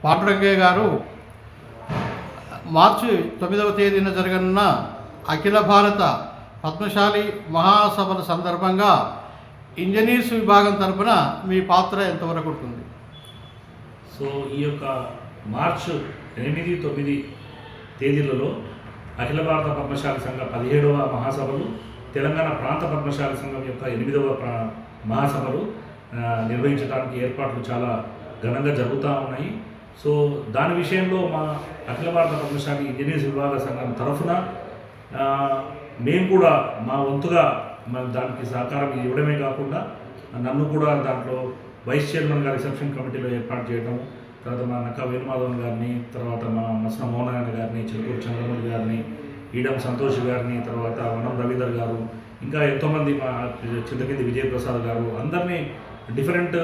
పాండురంగయ్య గారు మార్చి 9వ తేదీన జరగనున్న అఖిల భారత పద్మశాలి మహాసభల సందర్భంగా ఇంజనీర్స్ విభాగం తరపున మీ పాత్ర ఎంతవరకు ఉంటుంది? సో ఈ యొక్క మార్చ్ 8, 9 తేదీలలో అఖిల భారత పద్మశాలి సంఘ 17వ మహాసభలు, తెలంగాణ ప్రాంత పద్మశాలి సంఘం యొక్క 8వ మహాసభలు నిర్వహించడానికి ఏర్పాట్లు చాలా ఘనంగా జరుగుతూ ఉన్నాయి. సో దాని విషయంలో మా అఖిల భారత పద్మశాలి ఇంజనీర్స్ విభాగ సంఘం తరఫున మేము కూడా మా వంతుగా దానికి సహకారం ఇవ్వడమే కాకుండా నన్ను కూడా దాంట్లో వైస్ చైర్మన్గా రిసెప్షన్ కమిటీలో ఏర్పాటు చేయడం, తర్వాత మా నక్కా వేణుమాధవన్ గారిని, తర్వాత మా మసన మోహన్ గారిని, చిలుకూరు చంద్రమౌళి గారిని, ఈడం సంతోష్ గారిని, తర్వాత వనం రవీందర్ గారు, ఇంకా ఎంతోమంది మా చింతకింది విజయప్రసాద్ గారు, అందరినీ డిఫరెంట్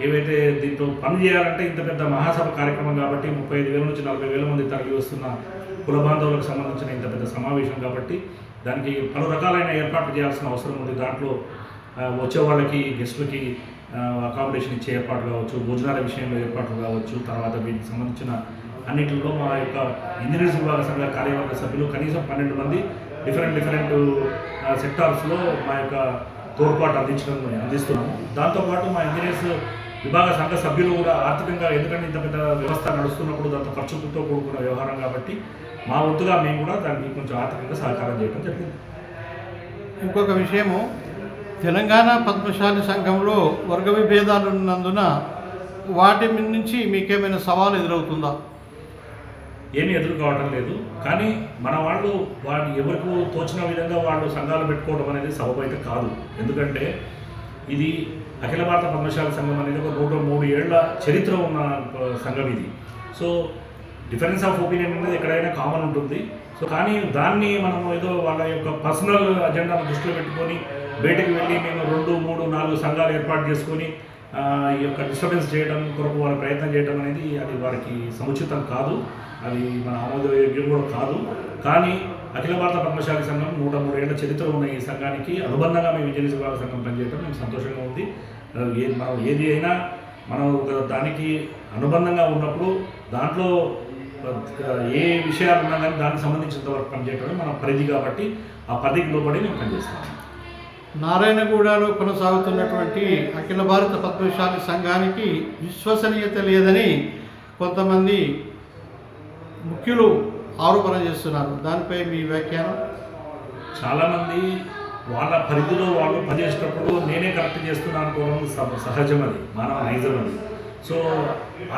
ఏవైతే దీంట్లో పని చేయాలంటే ఇంత పెద్ద మహాసభ కార్యక్రమం కాబట్టి 35,000 నుంచి 40,000 మంది తరలి వస్తున్న కుల బాంధవులకు సంబంధించిన ఇంత పెద్ద సమావేశం కాబట్టి దానికి పలు రకాలైన ఏర్పాట్లు చేయాల్సిన అవసరం ఉంది. దాంట్లో వచ్చే వాళ్ళకి గెస్టులకి అకామిడేషన్ ఇచ్చే ఏర్పాట్లు కావచ్చు, భోజనాల విషయంలో ఏర్పాట్లు కావచ్చు, తర్వాత వీటికి సంబంధించిన అన్నింటిలో మా యొక్క ఇంజనీర్స్ విభాగ సంఘ కార్యవర్గ సభ్యులు కనీసం 12 మంది డిఫరెంట్ సెక్టార్స్లో మా యొక్క తోడ్పాటు అందిస్తున్నాము. దాంతోపాటు మా ఇంజనీర్స్ విభాగ సంఘ సభ్యులు కూడా ఆర్థికంగా, ఎందుకంటే ఇంత పెద్ద వ్యవస్థ నడుస్తున్నప్పుడు దాంతో ఖర్చుతో కూడుకున్న వ్యవహారం కాబట్టి మా వంతుగా మేము కూడా దానికి కొంచెం ఆర్థికంగా సహకారం చేయడం జరిగింది. ఇంకొక విషయము, తెలంగాణ పద్మశాలి సంఘంలో వర్గ విభేదాలు ఉన్నందున వాటి నుంచి మీకేమైనా సవాలు ఎదురవుతుందా? ఏమీ ఎదురు కావడం లేదు. కానీ మన వాళ్ళు ఎవరికి తోచిన విధంగా వాళ్ళు సంఘాలు పెట్టుకోవడం అనేది సబబు అయితే కాదు. ఎందుకంటే ఇది అఖిల భారత పద్మశాలి సంఘం అనేది ఒక 103 ఏళ్ల చరిత్ర ఉన్న సంఘం ఇది. సో డిఫరెన్స్ ఆఫ్ ఒపీనియన్ అనేది ఎక్కడైనా కామన్ ఉంటుంది. సో కానీ దాన్ని మనం ఏదో వాళ్ళ యొక్క పర్సనల్ అజెండాను దృష్టిలో పెట్టుకొని బయటకు వెళ్ళి మేము 2, 3, 4 సంఘాలు ఏర్పాటు చేసుకొని ఈ యొక్క డిస్టర్బెన్స్ చేయడం కొరకు వాళ్ళ ప్రయత్నం చేయడం అనేది అది వారికి సముచితం కాదు, అది మన ఆమోదయోగ్యం కూడా కాదు. కానీ అఖిల భారత పద్మశాలి సంఘం 103 ఏళ్ల చరిత్ర ఉన్న ఈ సంఘానికి అనుబంధంగా మేము ఇంజనీర్స్ విభాగ సంఘం పనిచేయడం మేము సంతోషంగా ఉంది. మనం ఏది అయినా మనం దానికి అనుబంధంగా ఉన్నప్పుడు దాంట్లో ఏ విషయాలు ఉన్నా కానీ దానికి సంబంధించినంత వరకు పనిచేయడం మన పరిధి కాబట్టి ఆ పరిధికి లోబడి మేము పనిచేస్తాము. నారాయణగూడలో కొనసాగుతున్నటువంటి అఖిల భారత పద్మశాలి సంఘానికి విశ్వసనీయత లేదని కొంతమంది ముఖ్యులు ఆరోపణ చేస్తున్నారు. దానిపై మీ వ్యాఖ్యానం? చాలామంది వాళ్ళ పరిధిలో వాళ్ళు పనిచేసేటప్పుడు నేనే కరెక్ట్ చేస్తున్నాను అనుకోవడం సహజం, అది మానవ నైజం అది. సో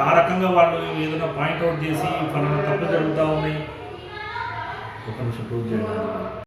ఆ రకంగా వాళ్ళు ఏదైనా పాయింట్అవుట్ చేసి ఫలానా తప్పు జరుగుతూ ఉన్నాయి, ఒక నిమిషం ప్రూవ్ చేయండి.